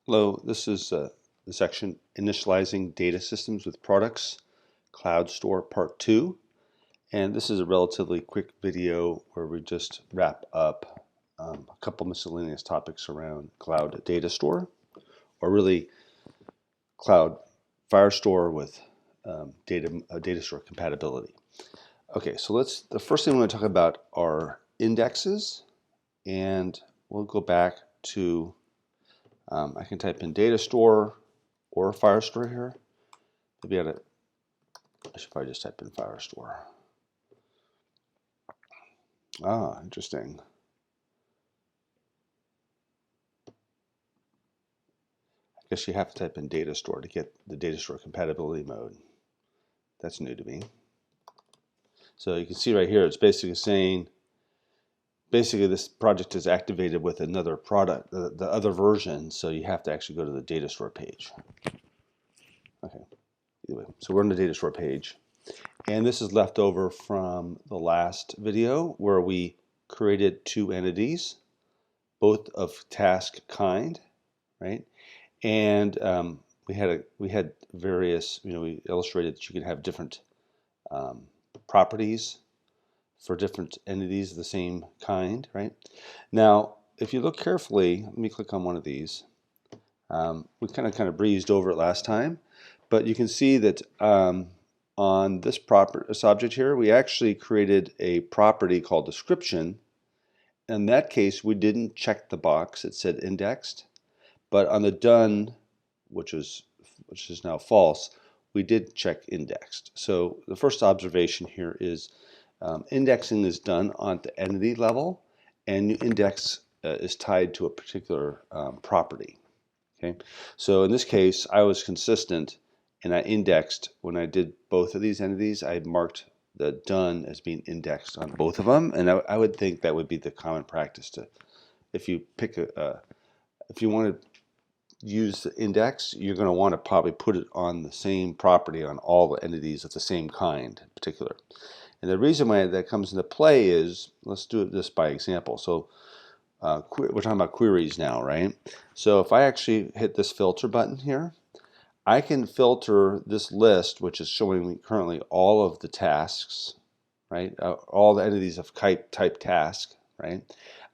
Hello, this is the section Initializing Data Systems with Products, Cloud Store Part 2. And this is a relatively quick video where we just wrap up a couple miscellaneous topics around Cloud Data Store, or really Cloud Firestore with data store compatibility. Okay, so the first thing we're going to talk about are indexes, and we'll go back to I can type in Datastore or Firestore here. Maybe I should probably just type in Firestore. Ah, interesting. I guess you have to type in Datastore to get the Datastore compatibility mode. That's new to me. So you can see right here, it's basically saying, this project is activated with another product, the other version, so you have to actually go to the Datastore page. Okay, anyway, so we're on the Datastore page. And this is left over from the last video where we created two entities, both of task kind, right? And we had various, we illustrated that you could have different properties for different entities of the same kind, right? Now, if you look carefully, let me click on one of these. We kind of breezed over it last time, but you can see that on this object here, we actually created a property called description. In that case, we didn't check the box; it said indexed. But on the done, which is now false, we did check indexed. So the first observation here is indexing is done on the entity level, and index is tied to a particular property. Okay, so in this case, I was consistent, and I indexed when I did both of these entities. I marked the done as being indexed on both of them, and I would think that would be the common practice to, if you pick if you want to use the index, you're going to want to probably put it on the same property on all the entities of the same kind in particular. And the reason why that comes into play is, let's do this by example. So we're talking about queries now, right? So if I actually hit this filter button here, I can filter this list, which is showing me currently all of the tasks, right? All the entities of type task, right?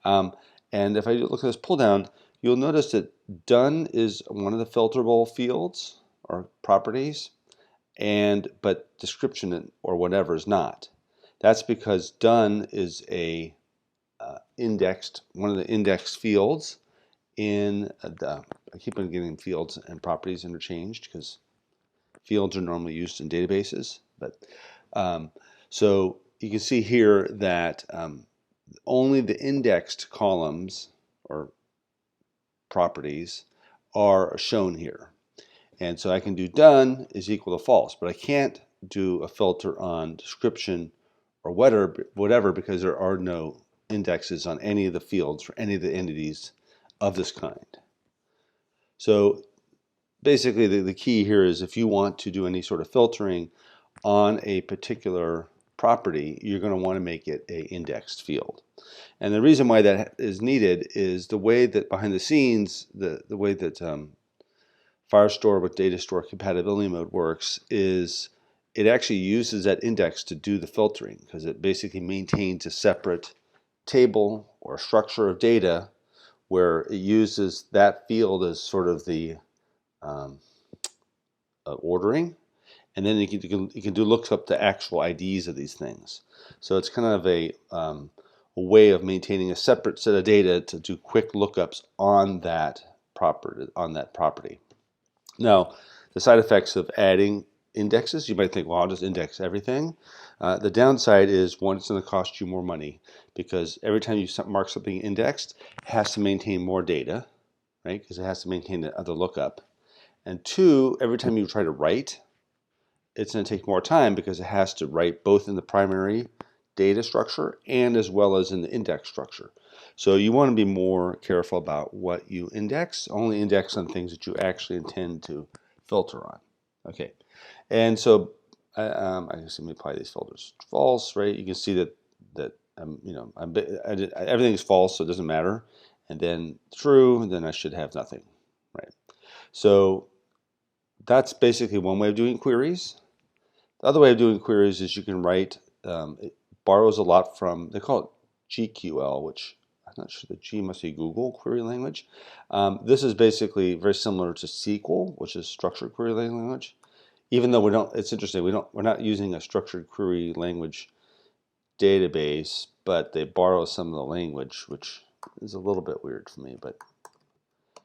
And if I look at this pull down, you'll notice that done is one of the filterable fields or properties, but description or whatever is not. That's because done is a one of the indexed fields in I keep on getting fields and properties interchanged because fields are normally used in databases. But so you can see here that only the indexed columns or properties are shown here. And so I can do done is equal to false, but I can't do a filter on description or whatever because there are no indexes on any of the fields for any of the entities of this kind. So basically the key here is if you want to do any sort of filtering on a particular property, you're going to want to make it a indexed field. And the reason why that is needed is the way that behind the scenes, the way that Firestore with Datastore compatibility mode works is it actually uses that index to do the filtering because it basically maintains a separate table or structure of data where it uses that field as sort of the ordering, and then you can do looks up the actual IDs of these things. So it's kind of a way of maintaining a separate set of data to do quick lookups on that property. Now, the side effects of adding indexes, you might think, well, I'll just index everything. The downside is, one, it's going to cost you more money because every time you mark something indexed, it has to maintain more data, right? Because it has to maintain the other lookup. And two, every time you try to write, it's going to take more time because it has to write both in the primary data structure and as well as in the index structure. So you want to be more careful about what you index. Only index on things that you actually intend to filter on. Okay, and so I guess let me apply these filters. False, right? You can see that everything is false, so it doesn't matter. And then true, and then I should have nothing, right? So that's basically one way of doing queries. The other way of doing queries is you can write, it borrows a lot from, they call it GQL, which I'm not sure, the G must be Google query language. This is basically very similar to SQL, which is structured query language. Even though we don't, it's interesting, we're not using a structured query language database, but they borrow some of the language, which is a little bit weird for me. But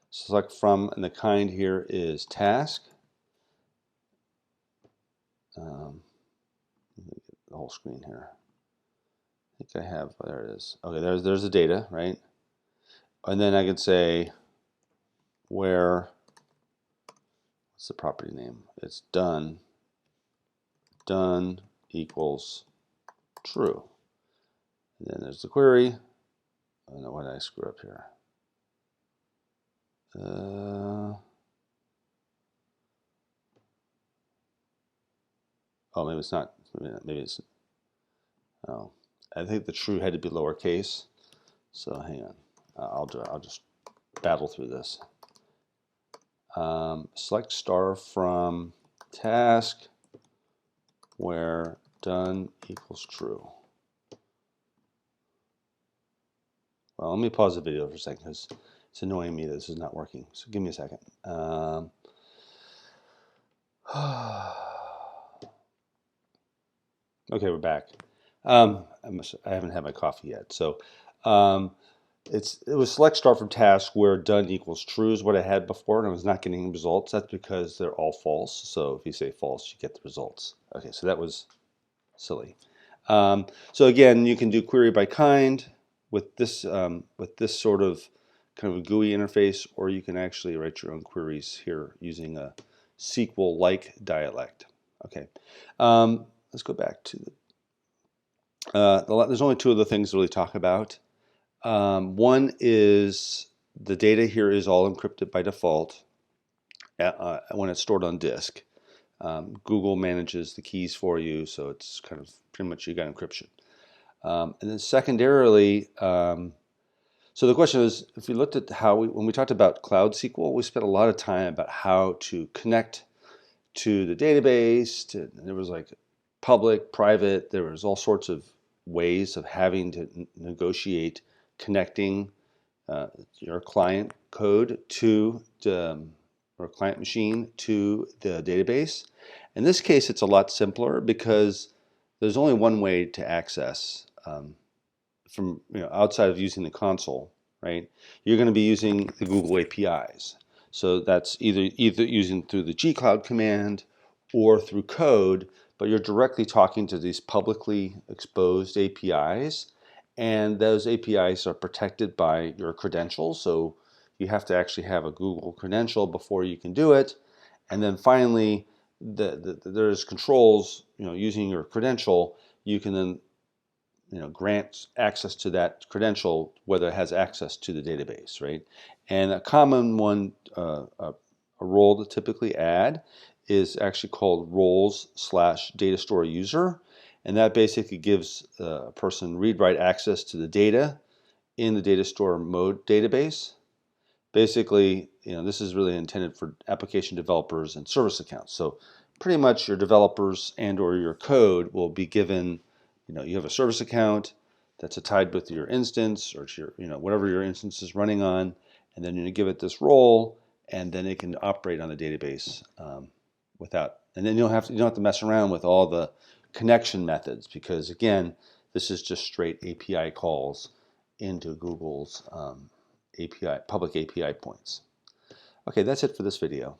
select from, and the kind here is task. Let me get the whole screen here. I think I have, there it is. Okay, there's the data, right? And then I could say where, what's the property name? It's done equals true. And then there's the query. I don't know why did I screw up here. Oh, maybe it's not. Maybe it's. Oh, I think the true had to be lowercase. So hang on. I'll do it. I'll just battle through this. Select star from task where done equals true. Well, let me pause the video for a second because it's annoying me that this is not working. So give me a second. Okay, we're back. I haven't had my coffee yet. So it was select star from task where done equals true is what I had before, and I was not getting results. That's because they're all false. So if you say false, you get the results. Okay, so that was silly. So again, you can do query by kind with this sort of kind of a GUI interface, or you can actually write your own queries here using a SQL-like dialect. Okay, let's go back to there's only two other things to really talk about. One is the data here is all encrypted by default when it's stored on disk. Google manages the keys for you, so it's kind of pretty much you got encryption. And then secondarily, so the question is, if we looked at how when we talked about Cloud SQL, we spent a lot of time about how to connect to the database. There was like public, private, there was all sorts of ways of having to negotiate connecting your client code to or client machine to the database. In this case, it's a lot simpler because there's only one way to access from outside of using the console, right? You're going to be using the Google APIs. So that's either using through the gcloud command or through code, but you're directly talking to these publicly exposed APIs, and those APIs are protected by your credentials. So you have to actually have a Google credential before you can do it. And then finally, there's controls. Using your credential, you can then grant access to that credential, whether it has access to the database, right? And a common one, a role to typically add is actually called roles/Datastore user, and that basically gives a person read-write access to the data in the Datastore mode database. Basically, this is really intended for application developers and service accounts. So pretty much your developers and or your code will be given, you have a service account that's tied with your instance or to your, whatever your instance is running on, and then you give it this role, and then it can operate on the database without, and then you don't have to mess around with all the connection methods, because again, this is just straight API calls into Google's public API points. Okay, that's it for this video.